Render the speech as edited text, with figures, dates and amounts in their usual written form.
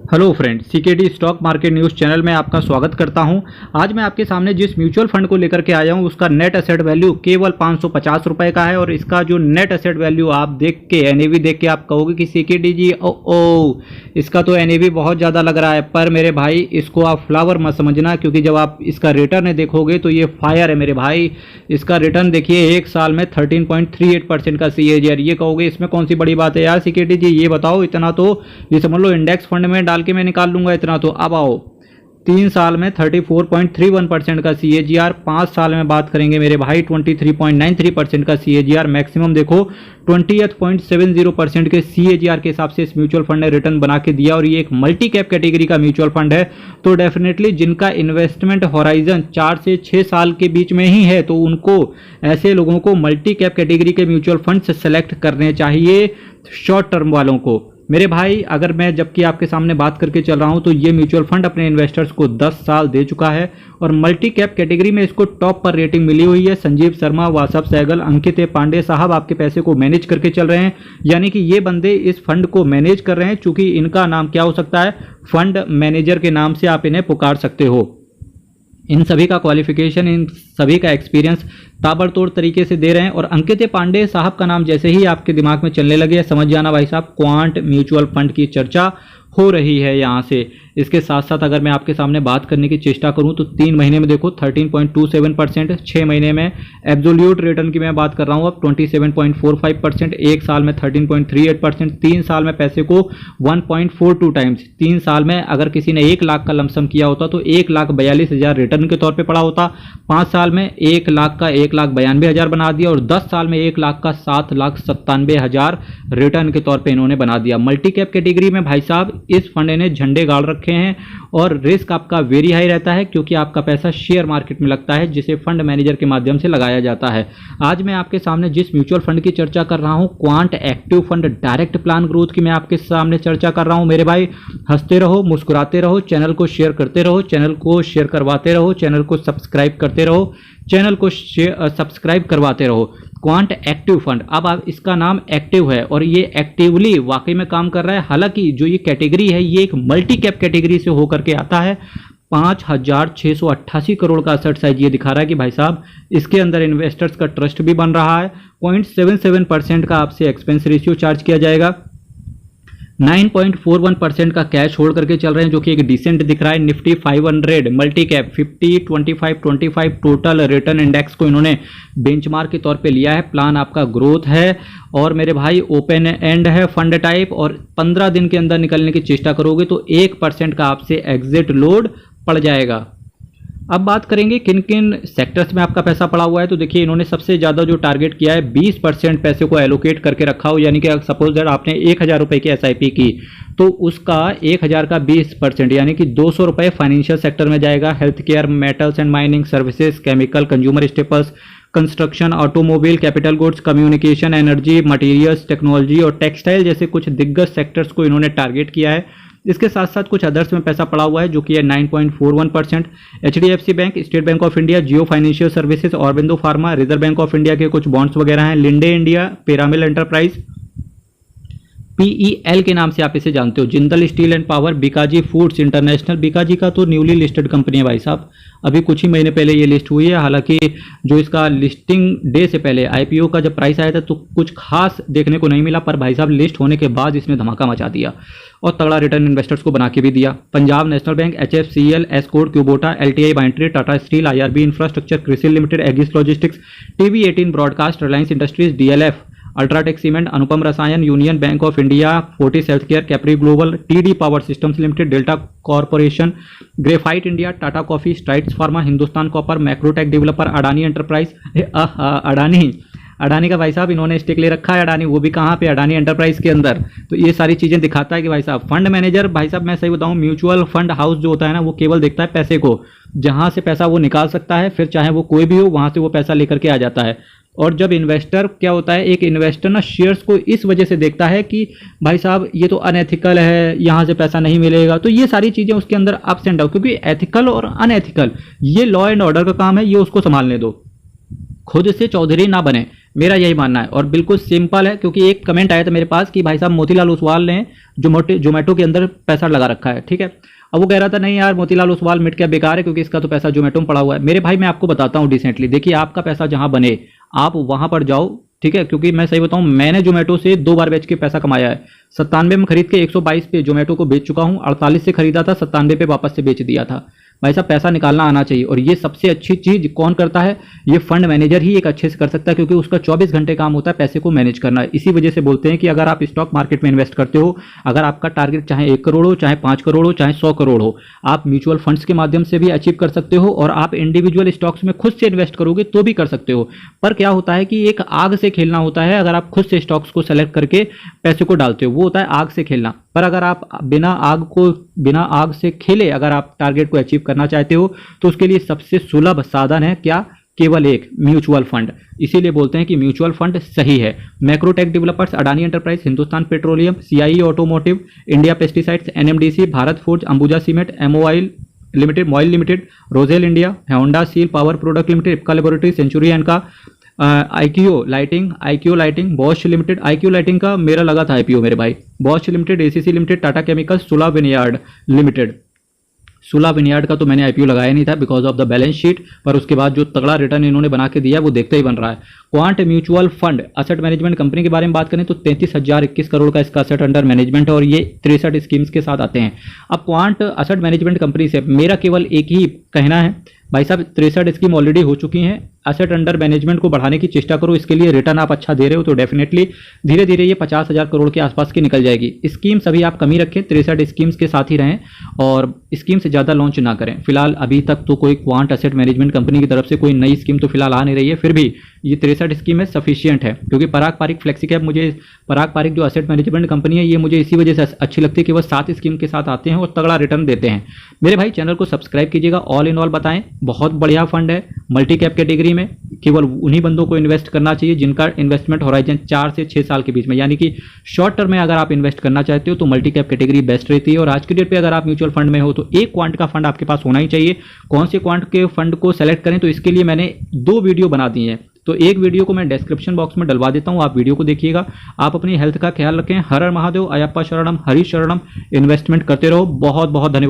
Hello friends, CKD stock market news channel में आपका स्वागत करता हूं। आज मैं आपके सामने जिस म्यूचुअल फंड को लेकर के आया हूं उसका नेट एसेट वैल्यू केवल 550 रुपए का है और इसका जो नेट एसेट वैल्यू आप देख के एनएवी देख के आप कहोगे कि सीकेडी जी ओ इसका तो एनएवी बहुत ज़्यादा लग रहा है। पर मेरे भाई इसको आप फ्लावर मत समझना, क्योंकि जब आप इसका रिटर्न देखोगे तो ये फायर है मेरे भाई। इसका रिटर्न देखिए एक साल में 13.38% का CAGR। ये कहोगे इसमें कौन सी बड़ी बात है यार सीकेडी जी, ये बताओ। इतना तो ये समझ लो इंडेक्स फंड में डाल के मैं निकाल लूंगा इतना तो। अब आओ 3 साल में 34.31% का CAGR, 5 साल में बात करेंगे मेरे भाई 23.93% का CAGR, मैक्सिमम देखो 20.70% के CAGR के हिसाब से इस म्यूचुअल फंड ने रिटर्न बना के दिया। और ये एक मल्टी कैप कैटेगरी का म्यूचुअल फंड है, तो डेफिनेटली जिनका इन्वेस्टमेंट होराइजन 4 से 6 साल के बीच में ही है तो उनको, ऐसे लोगों को मल्टी कैप कैटेगरी के म्यूचुअल फंड से सेलेक्ट करने चाहिए शॉर्ट टर्म वालों को। मेरे भाई अगर मैं जबकि आपके सामने बात करके चल रहा हूं तो ये म्यूचुअल फंड अपने इन्वेस्टर्स को 10 साल दे चुका है और मल्टी कैप कैटेगरी में इसको टॉप पर रेटिंग मिली हुई है। संजीव शर्मा, वासव सहगल, अंकित पांडे साहब आपके पैसे को मैनेज करके चल रहे हैं, यानी कि ये बंदे इस फंड को मैनेज कर रहे हैं। चूंकि इनका नाम क्या हो सकता है, फंड मैनेजर के नाम से आप इन्हें पुकार सकते हो। इन सभी का क्वालिफिकेशन, इन सभी का एक्सपीरियंस ताबड़तोड़ तरीके से दे रहे हैं। और अंकित पांडे साहब का नाम जैसे ही आपके दिमाग में चलने लगे, समझ जाना भाई साहब क्वांट म्यूचुअल फंड की चर्चा हो रही है यहाँ से। इसके साथ साथ अगर मैं आपके सामने बात करने की चेष्टा करूं तो 3 महीने में देखो 13.27%, 6 महीने में एब्सोल्यूट रिटर्न की मैं बात कर रहा हूं अब 27.45%, 1 साल में 13.38%, 3 साल में पैसे को 1.42 टाइम्स। 3 साल में अगर किसी ने 1 लाख का लमसम किया होता तो 1,42,000 रिटर्न के तौर पर पड़ा होता। 5 साल में 1 लाख का 1,92,000 बना दिया और 10 साल में 1 लाख का 7,97,000 रिटर्न के तौर पर इन्होंने बना दिया। मल्टी कैप कैटेगरी में भाई साहब इस फंड ने झंडे गाड़ रखे हैं और रिस्क आपका वेरी हाई रहता है, क्योंकि आपका पैसा शेयर मार्केट में लगता है जिसे फंड मैनेजर के माध्यम से लगाया जाता है। आज मैं आपके सामने जिस म्यूचुअल फंड की चर्चा कर रहा हूं, quant active fund direct plan growth की मैं आपके सामने चर्चा कर रहा हूं। मेरे भाई हंसते रहो, मुस्कुराते रहो, चैनल को शेयर करते रहो, चैनल को शेयर करवाते रहो, चैनल को सब्सक्राइब करते रहो, चैनल को सब्सक्राइब करवाते रहो। क्वांट एक्टिव फंड, अब आप इसका नाम एक्टिव है और ये एक्टिवली वाकई में काम कर रहा है। हालांकि जो ये कैटेगरी है ये एक मल्टी कैप कैटेगरी से होकर के आता है। 5,688 करोड़ का असेट साइज ये दिखा रहा है कि भाई साहब इसके अंदर इन्वेस्टर्स का ट्रस्ट भी बन रहा है। 0.77% का आपसे एक्सपेंस रेशियो चार्ज किया जाएगा। 9.41% का कैश होल्ड करके चल रहे हैं, जो कि एक डिसेंट दिख रहा है। Nifty 500 multi cap 50 25 25 total return index को इन्होंने बेंचमार्क के तौर पे लिया है। प्लान आपका ग्रोथ है और मेरे भाई ओपन एंड है फंड टाइप, और 15 दिन के अंदर निकलने की चेष्टा करोगे तो 1% का आपसे एग्जिट लोड पड़ जाएगा। अब बात करेंगे किन किन सेक्टर्स में आपका पैसा पड़ा हुआ है, तो देखिए इन्होंने सबसे ज़्यादा जो टारगेट किया है 20% पैसे को एलोकेट करके रखा हो, यानी कि सपोज दैट आपने 1,000 रुपये की SIP की तो उसका 1,000 का 20% यानी कि 200 रुपये फाइनेंशियल सेक्टर में जाएगा। Health care, metals and mining services, chemical, consumer staples, construction, automobile, capital goods, communication, energy, materials, technology और टेक्सटाइल जैसे कुछ दिग्गज सेक्टर्स को इन्होंने टारगेट किया है। इसके साथ साथ कुछ अदर्स में पैसा पड़ा हुआ है जो कि है 9.41%। HDFC bank, state bank of India, Jio financial services, Aurobindo pharma, reserve bank of India के कुछ बॉन्ड्स वगैरह हैं, Linde India, Piramal enterprise, PEL के नाम से आप इसे जानते हो, Jindal steel and power, Bikaji foods international. Bikaji का तो न्यूली लिस्टेड कंपनी है भाई साहब, अभी कुछ ही महीने पहले ये लिस्ट हुई है। हालांकि जो इसका लिस्टिंग डे से पहले IPO का जब प्राइस आया था तो कुछ खास देखने को नहीं मिला, पर भाई साहब लिस्ट होने के बाद इसने धमाका मचा दिया और तगड़ा रिटर्न इन्वेस्टर्स को बना के भी दिया। Punjab National Bank, HFCL, Escorts, Kubota, LTI बाइंट्री, Tata Steel, IRB infrastructure, Crisil Limited, Aegis Logistics, TV18 broadcast, Reliance Industries, DLF, UltraTech Cement, Anupam Rasayan, Union Bank of India, Fortis Health Care, Capri Global, TD Power Systems Limited, Delta Corporation, Graphite India, Tata Coffee, Strides Pharma, Hindustan Copper, Macrotech Developer, Adani Enterprise. Adani का भाई साहब इन्होंने stake ले रखा है। अडानी वो भी कहाँ पे, अडानी एंटरप्राइज के अंदर। तो ये सारी चीज़ें दिखाता है कि भाई साहब फंड मैनेजर, भाई साहब मैं सही बताऊँ, म्यूचुअल फंड हाउस जो होता है ना वो केवल देखता है पैसे को, जहाँ से पैसा वो निकाल सकता है, फिर चाहे वो कोई भी हो वहाँ से वो पैसा लेकर के आ जाता है। और जब इन्वेस्टर क्या होता है, एक इन्वेस्टर ना शेयर्स को इस वजह से देखता है कि भाई साहब ये तो अनएथिकल है, यहाँ से पैसा नहीं मिलेगा। तो ये सारी चीज़ें उसके अंदर अप्स एंड डाउन, क्योंकि एथिकल और अनएथिकल ये लॉ एंड ऑर्डर का काम है, ये उसको संभालने दो, खुद से चौधरी ना बने। मेरा यही मानना है और बिल्कुल सिंपल है, क्योंकि एक कमेंट आया था मेरे पास कि भाई साहब मोतीलाल ओसवाल ने जोमेटो के अंदर पैसा लगा रखा है, ठीक है। अब वो कह रहा था नहीं यार मोतीलाल ओसवाल मिट क्या बेकार है, क्योंकि इसका तो पैसा जोमेटो में पड़ा हुआ है। मेरे भाई मैं आपको बताता हूँ डिसेंटली, देखिए आपका पैसा जहां बने आप वहां पर जाओ, ठीक है। क्योंकि मैं सही बताऊं, मैंने जोमेटो से 2 बार बेच के पैसा कमाया है। 97 में खरीद के 122 पे जोमेटो को बेच चुका हूं, 48 से खरीदा था, 97 पे वापस से बेच दिया था। भाई साहब पैसा निकालना आना चाहिए, और ये सबसे अच्छी चीज कौन करता है, ये फंड मैनेजर ही एक अच्छे से कर सकता है, क्योंकि उसका 24 घंटे काम होता है पैसे को मैनेज करना। इसी वजह से बोलते हैं कि अगर आप स्टॉक मार्केट में इन्वेस्ट करते हो, अगर आपका टारगेट चाहे 1 करोड़ हो, चाहे 5 करोड़ हो, चाहे 100 करोड़ हो, आप म्यूचुअल फंड्स के माध्यम से भी अचीव कर सकते हो, और आप इंडिविजुअल स्टॉक्स में खुद से इन्वेस्ट करोगे तो भी कर सकते हो। पर क्या होता है कि एक आग से खेलना होता है, अगर आप खुद से स्टॉक्स को सेलेक्ट करके पैसे को डालते हो, वो होता है आग से खेलना। पर अगर आप बिना आग से खेले अगर आप टारगेट को अचीव करना चाहते हो, तो उसके लिए सबसे सुलभ साधन है क्या, केवल एक म्यूचुअल फंड। इसीलिए बोलते हैं कि म्यूचुअल फंड सही है। Macrotech Developers, Adani Enterprise, Hindustan Petroleum, CIE Automotive, India Pesticides, NMDC, Bharat Foods, Ambuja Cement, MOIL Limited, MOIL Limited, Rossell India, Honda Siel Power Product Limited, Ipca Laboratory, Century and का, IQ Lighting, Bosch Limited. IQ Lighting का मेरा लगा था IPO मेरे भाई। Bosch Limited, ACC Limited, Tata Chemicals, Sula Vineyard Limited. Sula Vineyard का तो मैंने आईपीओ लगाया नहीं था because of the balance sheet, पर उसके बाद जो तगड़ा रिटर्न इन्होंने बना के दिया वो देखते ही बन रहा है। Quant mutual fund asset management company के बारे में बात करें तो 33,021 करोड़ का इसका असेट अंडर मैनेजमेंट है, और ये 63 स्कीम्स के साथ आते हैं। अब क्वांट असेट मैनेजमेंट कंपनी से मेरा केवल एक ही कहना है, भाई साहब 63 स्कीम ऑलरेडी हो चुकी हैं, असेट अंडर मैनेजमेंट को बढ़ाने की चेष्टा करो। इसके लिए रिटर्न आप अच्छा दे रहे हो तो डेफिनेटली धीरे धीरे ये 50,000 करोड़ के आसपास की निकल जाएगी। स्कीम्स अभी आप कम ही रखें, 63 स्कीम्स के साथ ही रहें, और स्कीम से ज़्यादा लॉन्च ना करें। फिलहाल अभी तक तो कोई क्वांट असेट मैनेजमेंट कंपनी की तरफ से कोई नई स्कीम तो फिलहाल आ नहीं रही है, फिर भी ये 63 स्कीम है सफिशियंट है। क्योंकि पराग पारिक फ्लेक्सीकैप, मुझे पराग पारिक जो असेट मैनेजमेंट कंपनी है ये मुझे इसी वजह से अच्छी लगती है कि वह 7 स्कीम के साथ आते हैं और तगड़ा रिटर्न देते हैं। मेरे भाई चैनल को सब्सक्राइब कीजिएगा, ऑल इन ऑल बताएं, बहुत बढ़िया फंड है मल्टी कैप कैटेगरी में। केवल उन्हीं बंदों को इन्वेस्ट करना चाहिए जिनका इन्वेस्टमेंट होराइजन 4 से 6 साल के बीच में, यानी कि शॉर्ट टर्म में अगर आप इन्वेस्ट करना चाहते हो तो मल्टी कैप कैटेगरी बेस्ट रहती है। और आज की डेट पे अगर आप म्यूचुअल फंड में हो तो एक क्वांट का फंड आपके पास होना ही चाहिए। कौन से क्वांट के फंड को सेलेक्ट करें, तो इसके लिए मैंने 2 वीडियो बना दी हैं, तो एक वीडियो को मैं डिस्क्रिप्शन बॉक्स में डलवा देता हूं, आप वीडियो को देखिएगा। आप अपनी हेल्थ का ख्याल रखें। हर हर महादेव, अयप्पा शरणम, हरि शरणम। इन्वेस्टमेंट करते रहो। बहुत बहुत धन्यवाद।